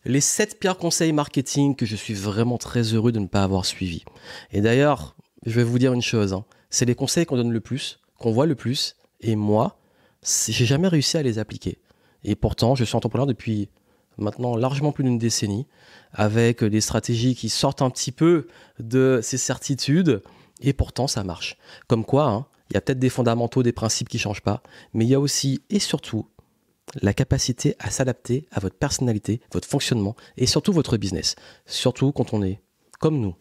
Les 7 pires conseils marketing que je suis vraiment très heureux de ne pas avoir suivis. Et d'ailleurs, je vais vous dire une chose, hein, c'est les conseils qu'on donne le plus, qu'on voit le plus, et moi, j'ai jamais réussi à les appliquer. Et pourtant, je suis entrepreneur depuis maintenant largement plus d'une décennie, avec des stratégies qui sortent un petit peu de ces certitudes, et pourtant ça marche. Comme quoi, hein, il y a peut-être des fondamentaux, des principes qui ne changent pas, mais il y a aussi et surtout la capacité à s'adapter à votre personnalité, votre fonctionnement et surtout votre business. Surtout quand on est, comme nous,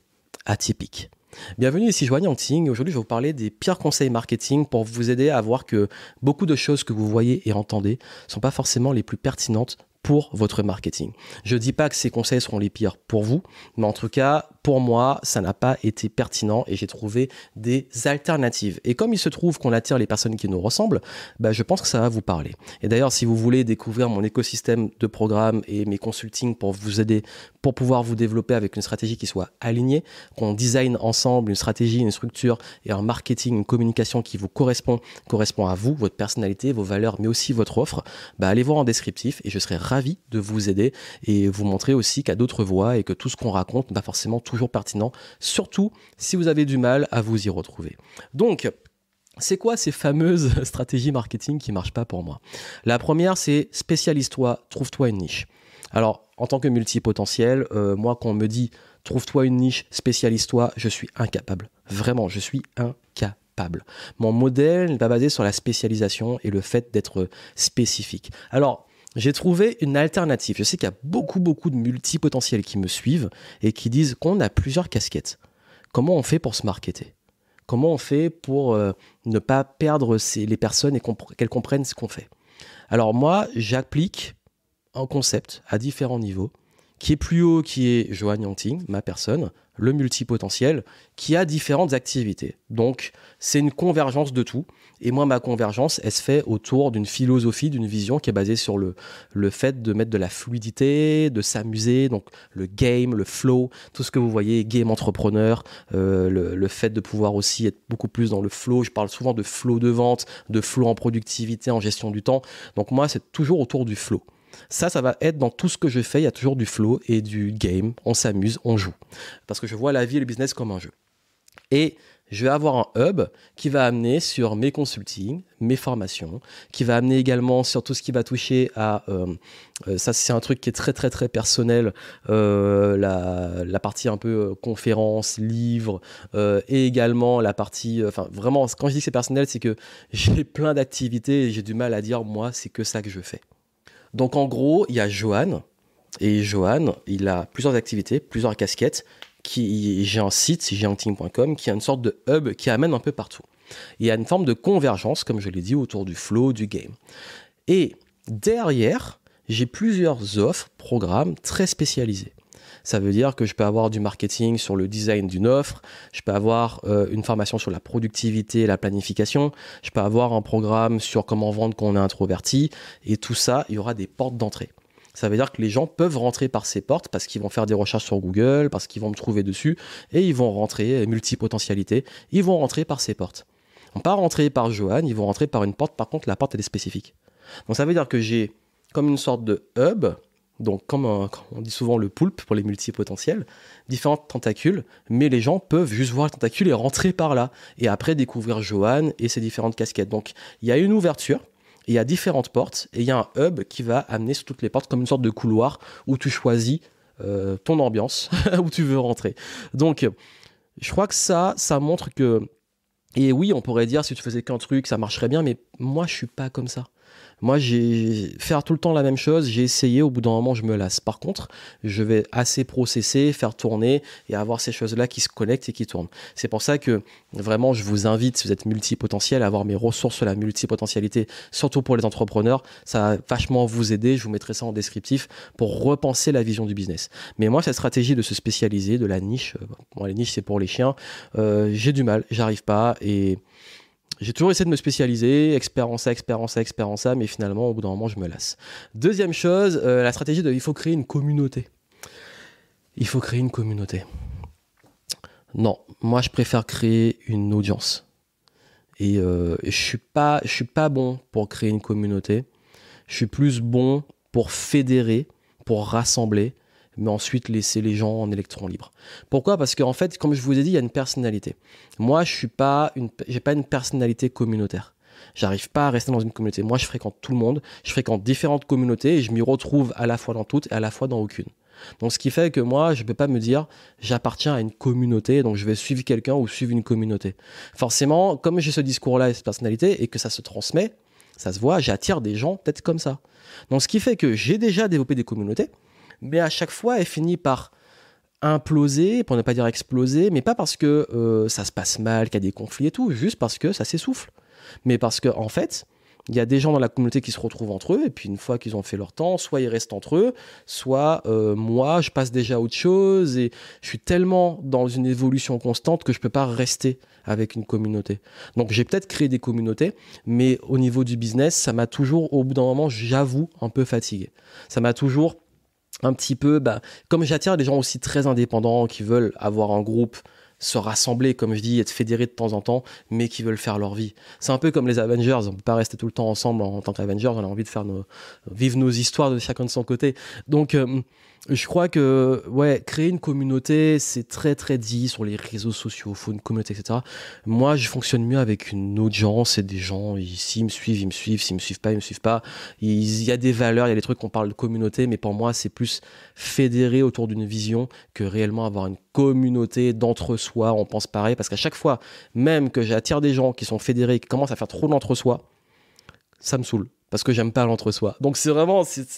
atypique. Bienvenue ici Joanne Yangting. Aujourd'hui, je vais vous parler des pires conseils marketing pour vous aider à voir que beaucoup de choses que vous voyez et entendez ne sont pas forcément les plus pertinentes pour votre marketing. Je ne dis pas que ces conseils seront les pires pour vous, mais en tout cas, pour moi, ça n'a pas été pertinent et j'ai trouvé des alternatives. Et comme il se trouve qu'on attire les personnes qui nous ressemblent, je pense que ça va vous parler. Et d'ailleurs, si vous voulez découvrir mon écosystème de programmes et mes consultings pour vous aider, pour pouvoir vous développer avec une stratégie qui soit alignée, qu'on design ensemble une stratégie, une structure et un marketing, une communication qui vous correspond à vous, votre personnalité, vos valeurs, mais aussi votre offre, allez voir en descriptif et je serai ravi de vous aider et vous montrer aussi qu'il y a d'autres voies et que tout ce qu'on raconte n'est pas forcément toujours pertinent, surtout si vous avez du mal à vous y retrouver. Donc, c'est quoi ces fameuses stratégies marketing qui ne marchent pas pour moi? La première, c'est spécialise-toi, trouve-toi une niche. Alors, en tant que multipotentiel, moi, quand on me dit trouve-toi une niche, spécialise-toi, je suis incapable. Vraiment, je suis incapable. Mon modèle n'est pas basé sur la spécialisation et le fait d'être spécifique. Alors, j'ai trouvé une alternative. Je sais qu'il y a beaucoup de multipotentiels qui me suivent et qui disent qu'on a plusieurs casquettes. Comment on fait pour se marketer? Comment on fait pour ne pas perdre les personnes et qu'elles comprennent ce qu'on fait? Alors moi, j'applique un concept à différents niveaux, qui est plus haut, qui est Joanne Yangting, ma personne, le multipotentiel, qui a différentes activités. Donc, c'est une convergence de tout. Et moi, ma convergence, elle se fait autour d'une philosophie, d'une vision qui est basée sur le fait de mettre de la fluidité, de s'amuser, donc le game, le flow, tout ce que vous voyez, game entrepreneur, le fait de pouvoir aussi être beaucoup plus dans le flow. Je parle souvent de flow de vente, de flow en productivité, en gestion du temps. Donc moi, c'est toujours autour du flow. Ça va être dans tout ce que je fais, il y a toujours du flow et du game, on s'amuse, on joue. Parce que je vois la vie et le business comme un jeu. Et je vais avoir un hub qui va amener sur mes consultings, mes formations, qui va amener également sur tout ce qui va toucher à... ça, c'est un truc qui est très personnel, la partie un peu conférence, livre, et également la partie... vraiment, quand je dis que c'est personnel, c'est que j'ai plein d'activités et j'ai du mal à dire, moi, c'est que ça que je fais. Donc en gros, il y a Johan, et Johan, il a plusieurs activités, plusieurs casquettes. J'ai un site, yangting.com, qui a une sorte de hub qui amène un peu partout. Il y a une forme de convergence, comme je l'ai dit, autour du flow, du game. Et derrière, j'ai plusieurs offres, programmes très spécialisés. Ça veut dire que je peux avoir du marketing sur le design d'une offre, je peux avoir une formation sur la productivité et la planification, je peux avoir un programme sur comment vendre quand on est introverti, et tout ça, il y aura des portes d'entrée. Ça veut dire que les gens peuvent rentrer par ces portes parce qu'ils vont faire des recherches sur Google, parce qu'ils vont me trouver dessus, et ils vont rentrer, multipotentialité, ils vont rentrer par ces portes. Ils ne vont pas rentrer par Johan, ils vont rentrer par une porte, par contre la porte elle est spécifique. Donc ça veut dire que j'ai comme une sorte de hub, donc comme on dit souvent le poulpe pour les multipotentiels, différentes tentacules, mais les gens peuvent juste voir les tentacules et rentrer par là, et après découvrir Johan et ses différentes casquettes. Donc il y a une ouverture, il y a différentes portes, et il y a un hub qui va amener sur toutes les portes comme une sorte de couloir où tu choisis ton ambiance, où tu veux rentrer. Donc je crois que ça montre que, et oui, on pourrait dire si tu faisais qu'un truc, ça marcherait bien, mais moi je suis pas comme ça. Moi, faire tout le temps la même chose, j'ai essayé, au bout d'un moment, je me lasse. Par contre, je vais assez processer, faire tourner et avoir ces choses-là qui se connectent et qui tournent. C'est pour ça que, vraiment, je vous invite, si vous êtes multipotentiel, à avoir mes ressources sur la multipotentialité, surtout pour les entrepreneurs. Ça va vachement vous aider, je vous mettrai ça en descriptif, pour repenser la vision du business. Mais moi, cette stratégie de se spécialiser, de la niche, les niches, c'est pour les chiens, j'ai du mal, j'arrive pas, et... J'ai toujours essayé de me spécialiser, expert en ça, mais finalement, au bout d'un moment, je me lasse. Deuxième chose, la stratégie il faut créer une communauté. Il faut créer une communauté. Non, moi, je préfère créer une audience. Et je suis pas bon pour créer une communauté. Je suis plus bon pour fédérer, pour rassembler, mais ensuite laisser les gens en électrons libres. Pourquoi? Parce qu'en fait, comme je vous ai dit, il y a une personnalité. Moi, j'ai pas une personnalité communautaire. J'arrive pas à rester dans une communauté. Moi, je fréquente tout le monde, je fréquente différentes communautés et je m'y retrouve à la fois dans toutes et à la fois dans aucune. Donc, ce qui fait que moi, je ne peux pas me dire j'appartiens à une communauté, donc je vais suivre quelqu'un ou suivre une communauté. Forcément, comme j'ai ce discours-là et cette personnalité et que ça se transmet, ça se voit, j'attire des gens peut-être comme ça. Donc, ce qui fait que j'ai déjà développé des communautés, mais à chaque fois, elle finit par imploser, pour ne pas dire exploser, mais pas parce que ça se passe mal, qu'il y a des conflits et tout, juste parce que ça s'essouffle. Mais parce qu'en fait, il y a des gens dans la communauté qui se retrouvent entre eux, et puis une fois qu'ils ont fait leur temps, soit ils restent entre eux, soit moi, je passe déjà à autre chose, et je suis tellement dans une évolution constante que je ne peux pas rester avec une communauté. Donc j'ai peut-être créé des communautés, mais au niveau du business, ça m'a toujours, au bout d'un moment, j'avoue, un peu fatigué. Ça m'a toujours un petit peu, comme j'attire des gens aussi très indépendants qui veulent avoir un groupe, se rassembler, comme je dis, être fédérés de temps en temps, mais qui veulent faire leur vie. C'est un peu comme les Avengers, on ne peut pas rester tout le temps ensemble en tant qu'Avengers, on a envie de faire vivre nos histoires de chacun de son côté. Donc, je crois que créer une communauté, c'est très très dit sur les réseaux sociaux, il faut une communauté, etc. Moi, je fonctionne mieux avec une audience, c'est des gens, s'ils me suivent, ils me suivent, s'ils me suivent pas, ils me suivent pas. Il y a des valeurs, il y a des trucs qu'on parle de communauté, mais pour moi, c'est plus fédéré autour d'une vision que réellement avoir une communauté d'entre-soi, on pense pareil, parce qu'à chaque fois, même que j'attire des gens qui sont fédérés, qui commencent à faire trop d'entre-soi, ça me saoule. Parce que j'aime pas l'entre-soi. Donc c'est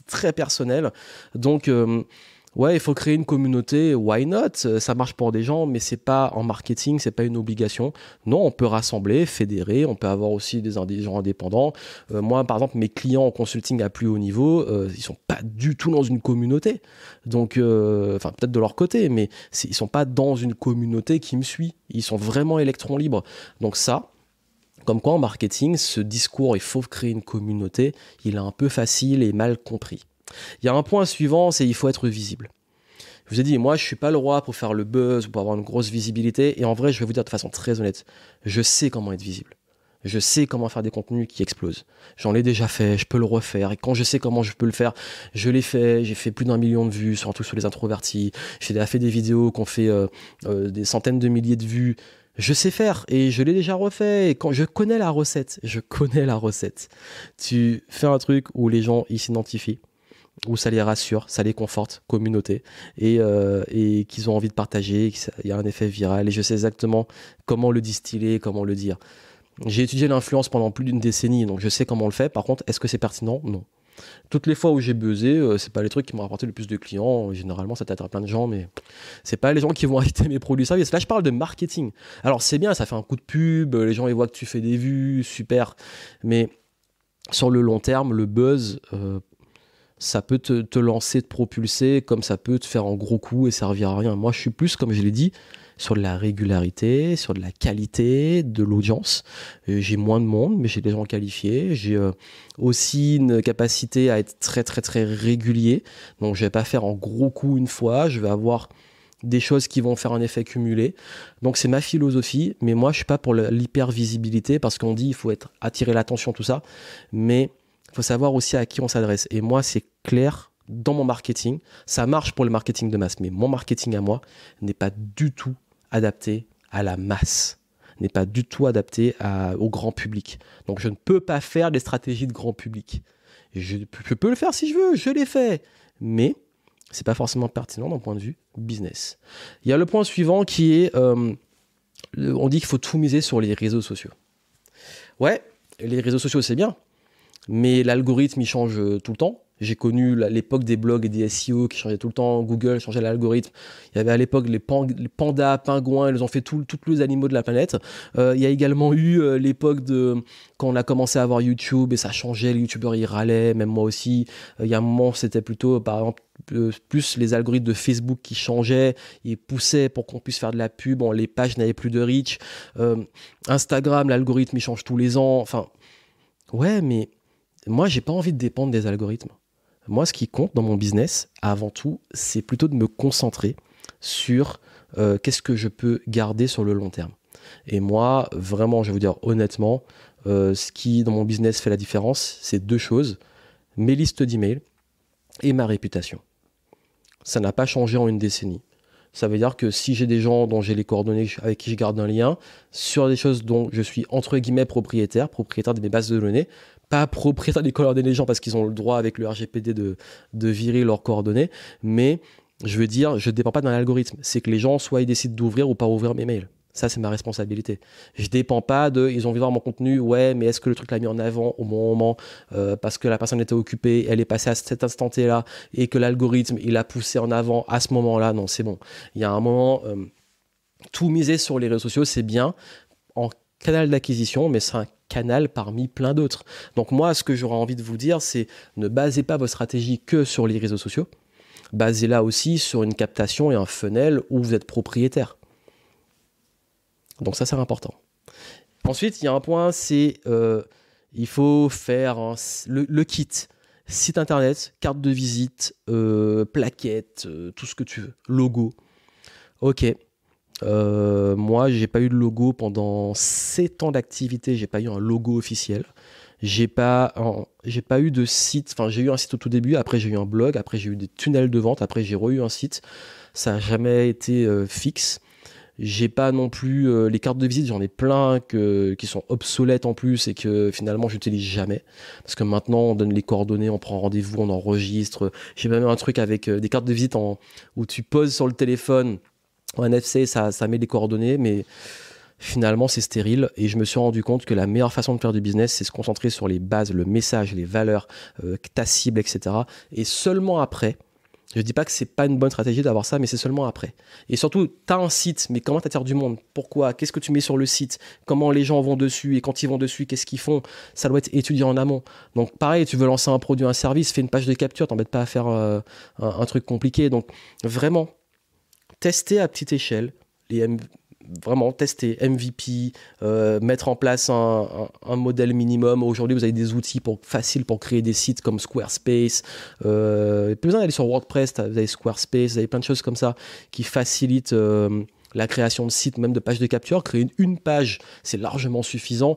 très personnel. Donc il faut créer une communauté, why not? Ça marche pour des gens, mais c'est pas en marketing, c'est pas une obligation. Non, on peut rassembler, fédérer, on peut avoir aussi des gens indépendants. Moi, par exemple, mes clients en consulting à plus haut niveau, ils sont pas du tout dans une communauté. Donc, peut-être de leur côté, mais ils sont pas dans une communauté qui me suit. Ils sont vraiment électrons libres. Donc ça, comme quoi en marketing, ce discours, il faut créer une communauté, il est un peu facile et mal compris. Il y a un point suivant, c'est il faut être visible. Je vous ai dit, moi, je ne suis pas le roi pour faire le buzz, pour avoir une grosse visibilité. Et en vrai, je vais vous dire de façon très honnête, je sais comment être visible. Je sais comment faire des contenus qui explosent. J'en ai déjà fait, je peux le refaire. Et quand je sais comment je peux le faire, je l'ai fait. J'ai fait plus d'1 million de vues, surtout sur les introvertis. J'ai déjà fait des vidéos qui ont fait des centaines de milliers de vues. Je sais faire et je l'ai déjà refait. Et quand je connais la recette, Tu fais un truc où les gens ils s'identifient, où ça les rassure, ça les conforte, communauté, et qu'ils ont envie de partager, il y a un effet viral. Et je sais exactement comment le distiller, comment le dire. J'ai étudié l'influence pendant plus d'une décennie, donc je sais comment on le fait. Par contre, est-ce que c'est pertinent? Non. Toutes les fois où j'ai buzzé, c'est pas les trucs qui m'ont rapporté le plus de clients. Généralement, ça t'attire plein de gens, mais c'est pas les gens qui vont acheter mes produits services. Là, je parle de marketing. Alors, c'est bien, ça fait un coup de pub, les gens ils voient que tu fais des vues, super. Mais sur le long terme, le buzz, ça peut te lancer, te propulser, comme ça peut te faire un gros coup et servir à rien. Moi, je suis plus, comme je l'ai dit, sur de la régularité, sur de la qualité, de l'audience. J'ai moins de monde, mais j'ai des gens qualifiés. J'ai aussi une capacité à être très, très, très régulier. Donc, je vais pas faire un gros coup une fois. Je vais avoir des choses qui vont faire un effet cumulé. Donc, c'est ma philosophie. Mais moi, je suis pas pour l'hyper-visibilité parce qu'on dit il faut attirer l'attention, tout ça. Mais il faut savoir aussi à qui on s'adresse. Et moi, c'est clair dans mon marketing. Ça marche pour le marketing de masse, mais mon marketing à moi n'est pas du tout adapté à la masse, n'est pas du tout adapté au grand public. Donc, je ne peux pas faire des stratégies de grand public. Je peux le faire si je veux, je l'ai fait. Mais ce n'est pas forcément pertinent d'un point de vue business. Il y a le point suivant qui est, on dit qu'il faut tout miser sur les réseaux sociaux. Ouais, les réseaux sociaux, c'est bien. Mais l'algorithme, il change tout le temps. J'ai connu l'époque des blogs et des SEO qui changeaient tout le temps. Google changeait l'algorithme. Il y avait à l'époque les pandas, pingouins, ils ont fait tous les animaux de la planète. Il y a également eu l'époque quand on a commencé à avoir YouTube et ça changeait, les youtubeurs ils râlaient, même moi aussi. Il y a un moment, c'était plutôt, par exemple, plus les algorithmes de Facebook qui changeaient, ils poussaient pour qu'on puisse faire de la pub. Bon, les pages n'avaient plus de reach. Instagram, l'algorithme, il change tous les ans. Enfin, ouais, mais moi, j'ai pas envie de dépendre des algorithmes. Moi, ce qui compte dans mon business, avant tout, c'est plutôt de me concentrer sur qu'est-ce que je peux garder sur le long terme. Et moi, vraiment, je vais vous dire honnêtement, ce qui, dans mon business, fait la différence, c'est deux choses. Mes listes d'emails et ma réputation. ça n'a pas changé en une décennie. Ça veut dire que si j'ai des gens dont j'ai les coordonnées, avec qui je garde un lien, sur des choses dont je suis entre guillemets propriétaire de mes bases de données, pas propriétaire des coordonnées des gens parce qu'ils ont le droit avec le RGPD de virer leurs coordonnées, mais je veux dire, je ne dépends pas d'un algorithme. C'est que les gens, soit ils décident d'ouvrir ou pas ouvrir mes mails. Ça, c'est ma responsabilité. Je ne dépends pas de, ils ont envie de voir mon contenu, ouais, mais est-ce que le truc l'a mis en avant au bon moment parce que la personne était occupée, elle est passée à cet instant T-là et que l'algorithme, il a poussé en avant à ce moment-là. Non, c'est bon. Il y a un moment, tout miser sur les réseaux sociaux, c'est bien en canal d'acquisition, mais c'est un canal parmi plein d'autres. Donc moi, ce que j'aurais envie de vous dire, c'est ne basez pas votre stratégie que sur les réseaux sociaux. Basez-la aussi sur une captation et un funnel où vous êtes propriétaire. Donc ça, c'est important. Ensuite, il y a un point, c'est il faut faire le kit. Site internet, carte de visite, plaquette, tout ce que tu veux. Logo. Ok. Moi, j'ai pas eu de logo pendant 7 ans d'activité. J'ai pas eu un logo officiel. J'ai pas eu de site. Enfin, j'ai eu un site au tout début. Après, j'ai eu un blog. Après, j'ai eu des tunnels de vente. Après, j'ai eu un site. Ça n'a jamais été fixe. J'ai pas non plus les cartes de visite, j'en ai plein qui sont obsolètes en plus et que finalement j'utilise jamais. Parce que maintenant on donne les coordonnées, on prend rendez-vous, on enregistre. J'ai même un truc avec des cartes de visite où tu poses sur le téléphone en NFC, ça met les coordonnées, mais finalement c'est stérile. Et je me suis rendu compte que la meilleure façon de faire du business, c'est se concentrer sur les bases, le message, les valeurs, ta cible, etc. Et seulement après. Je ne dis pas que c'est pas une bonne stratégie d'avoir ça, mais c'est seulement après. Et surtout, tu as un site, mais comment tu attires du monde? Pourquoi? Qu'est-ce que tu mets sur le site? Comment les gens vont dessus? Et quand ils vont dessus, qu'est-ce qu'ils font? Ça doit être étudié en amont. Donc pareil, tu veux lancer un produit, un service, fais une page de capture, t'embête pas à faire un truc compliqué. Donc vraiment, tester à petite échelle, vraiment tester MVP, mettre en place un modèle minimum. Aujourd'hui, vous avez des outils faciles pour créer des sites comme Squarespace. Pas besoin d'aller sur WordPress, vous avez Squarespace, vous avez plein de choses comme ça qui facilitent la création de sites, même de pages de capture. Créer une page, c'est largement suffisant.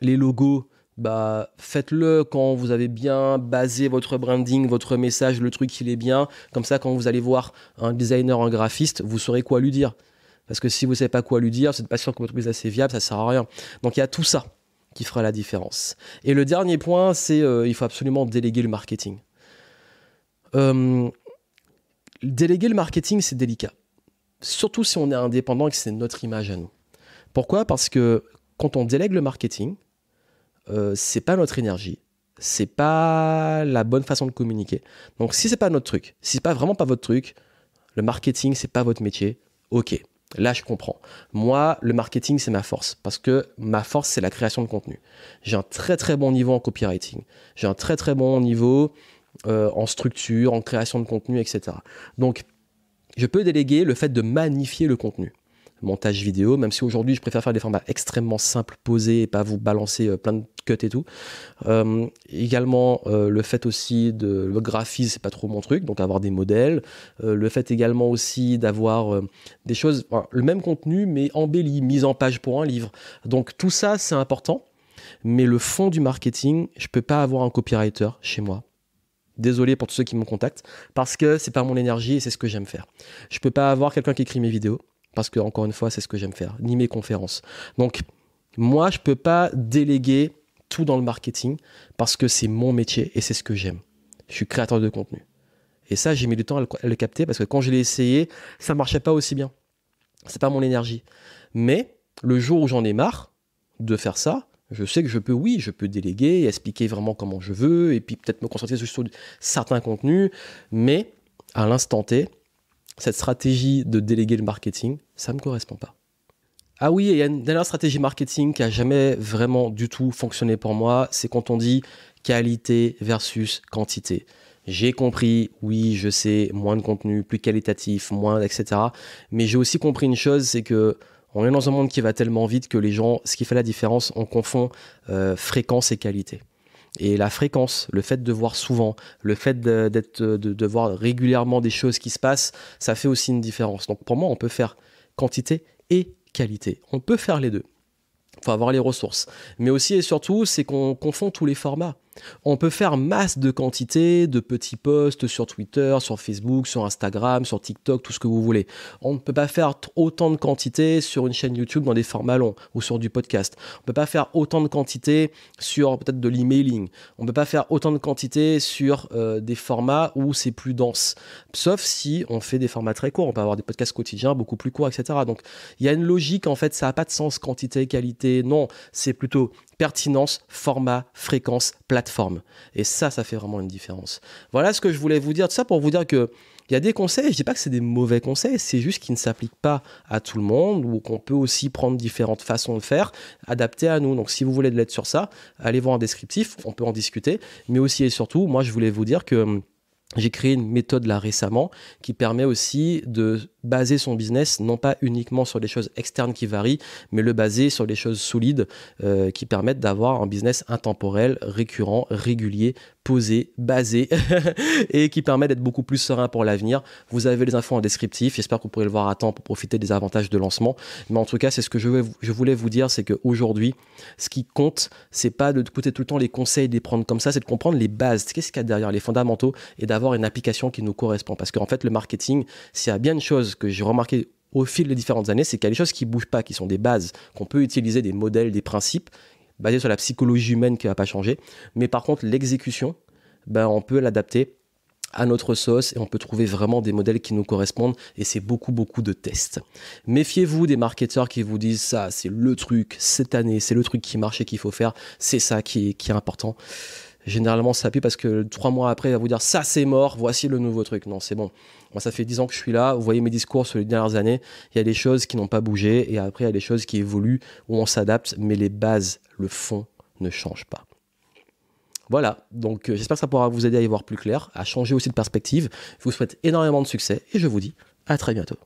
Les logos, bah, faites-le quand vous avez bien basé votre branding, votre message, le truc il est bien. Comme ça, quand vous allez voir un designer, un graphiste, vous saurez quoi lui dire. Parce que si vous ne savez pas quoi lui dire, vous n'êtes pas sûr que votre business est viable, ça ne sert à rien. Donc il y a tout ça qui fera la différence. Et le dernier point, c'est il faut absolument déléguer le marketing. Déléguer le marketing, c'est délicat. Surtout si on est indépendant et que c'est notre image à nous. Pourquoi? Parce que quand on délègue le marketing, c'est pas notre énergie, c'est pas la bonne façon de communiquer. Donc si c'est pas notre truc, si c'est pas vraiment pas votre truc, le marketing c'est pas votre métier, ok. Là, je comprends. Moi, le marketing, c'est ma force. Parce que ma force, c'est la création de contenu. J'ai un très, très bon niveau en copywriting. J'ai un très, très bon niveau en structure, en création de contenu, etc. Donc, je peux déléguer le fait de magnifier le contenu. Montage vidéo, même si aujourd'hui, je préfère faire des formats extrêmement simples, posés, et pas vous balancer plein de cuts et tout. Également, le fait aussi le graphisme, c'est pas trop mon truc, donc avoir des modèles. Le fait également aussi d'avoir des choses, le même contenu, mais embelli, mise en page pour un livre. Donc tout ça, c'est important. Mais le fond du marketing, je peux pas avoir un copywriter chez moi. Désolé pour tous ceux qui me contactent, parce que c'est pas mon énergie et c'est ce que j'aime faire. Je peux pas avoir quelqu'un qui écrit mes vidéos, parce que encore une fois, c'est ce que j'aime faire, ni mes conférences. Donc, moi, je peux pas déléguer tout dans le marketing parce que c'est mon métier et c'est ce que j'aime. Je suis créateur de contenu. Et ça, j'ai mis du temps à le capter parce que quand je l'ai essayé, ça marchait pas aussi bien. C'est pas mon énergie. Mais le jour où j'en ai marre de faire ça, je sais que je peux déléguer, expliquer vraiment comment je veux et puis peut-être me concentrer sur certains contenus. Mais à l'instant T, cette stratégie de déléguer le marketing, ça ne me correspond pas. Ah oui, et il y a une dernière stratégie marketing qui n'a jamais vraiment du tout fonctionné pour moi, c'est quand on dit qualité versus quantité. J'ai compris, oui, je sais, moins de contenu, plus qualitatif, moins, etc. Mais j'ai aussi compris une chose, c'est que on est dans un monde qui va tellement vite que les gens, ce qui fait la différence, on confond fréquence et qualité. Et la fréquence, le fait de voir souvent, le fait de voir régulièrement des choses qui se passent, ça fait aussi une différence. Donc pour moi, on peut faire quantité et qualité. On peut faire les deux. Il faut avoir les ressources. Mais aussi et surtout, c'est qu'on confond tous les formats. On peut faire masse de quantité de petits posts sur Twitter, sur Facebook, sur Instagram, sur TikTok, tout ce que vous voulez. On ne peut pas faire autant de quantité sur une chaîne YouTube dans des formats longs ou sur du podcast. On ne peut pas faire autant de quantité sur peut-être de l'emailing. On ne peut pas faire autant de quantité sur des formats où c'est plus dense. Sauf si on fait des formats très courts. On peut avoir des podcasts quotidiens beaucoup plus courts, etc. Donc, il y a une logique, en fait, ça n'a pas de sens quantité, qualité. Non, c'est plutôt pertinence, format, fréquence, plateforme. Et ça fait vraiment une différence. Voilà ce que je voulais vous dire. Tout ça pour vous dire que il y a des conseils, je ne dis pas que c'est des mauvais conseils, c'est juste qu'ils ne s'appliquent pas à tout le monde ou qu'on peut aussi prendre différentes façons de faire, adaptées à nous. Donc si vous voulez de l'aide sur ça, allez voir un descriptif, on peut en discuter. Mais aussi et surtout, moi je voulais vous dire que j'ai créé une méthode là récemment qui permet aussi de baser son business non pas uniquement sur des choses externes qui varient, mais le baser sur des choses solides qui permettent d'avoir un business intemporel, récurrent, régulier, posé, basé et qui permet d'être beaucoup plus serein pour l'avenir. Vous avez les infos en descriptif, j'espère que vous pourrez le voir à temps pour profiter des avantages de lancement. Mais en tout cas, c'est ce que je voulais vous dire, c'est qu'aujourd'hui, ce qui compte, c'est pas de écouter tout le temps les conseils, de les prendre comme ça, c'est de comprendre les bases, qu'est-ce qu'il y a derrière, les fondamentaux, et d'avoir une application qui nous correspond. Parce qu'en fait, le marketing, s'il y a bien une chose que j'ai remarqué au fil des différentes années, c'est qu'il y a des choses qui ne bougent pas, qui sont des bases, qu'on peut utiliser, des modèles, des principes, basés sur la psychologie humaine qui ne va pas changer. Mais par contre, l'exécution, on peut l'adapter à notre sauce et on peut trouver vraiment des modèles qui nous correspondent et c'est beaucoup de tests. Méfiez-vous des marketeurs qui vous disent ça, c'est le truc cette année, c'est le truc qui marche et qu'il faut faire, c'est ça qui est important. Généralement, ça appuie parce que 3 mois après, il va vous dire ça c'est mort, voici le nouveau truc. Non, c'est bon. Moi, ça fait 10 ans que je suis là. Vous voyez mes discours sur les dernières années. Il y a des choses qui n'ont pas bougé et après, il y a des choses qui évoluent où on s'adapte, mais les bases, le fond ne change pas. Voilà, donc j'espère que ça pourra vous aider à y voir plus clair, à changer aussi de perspective. Je vous souhaite énormément de succès et je vous dis à très bientôt.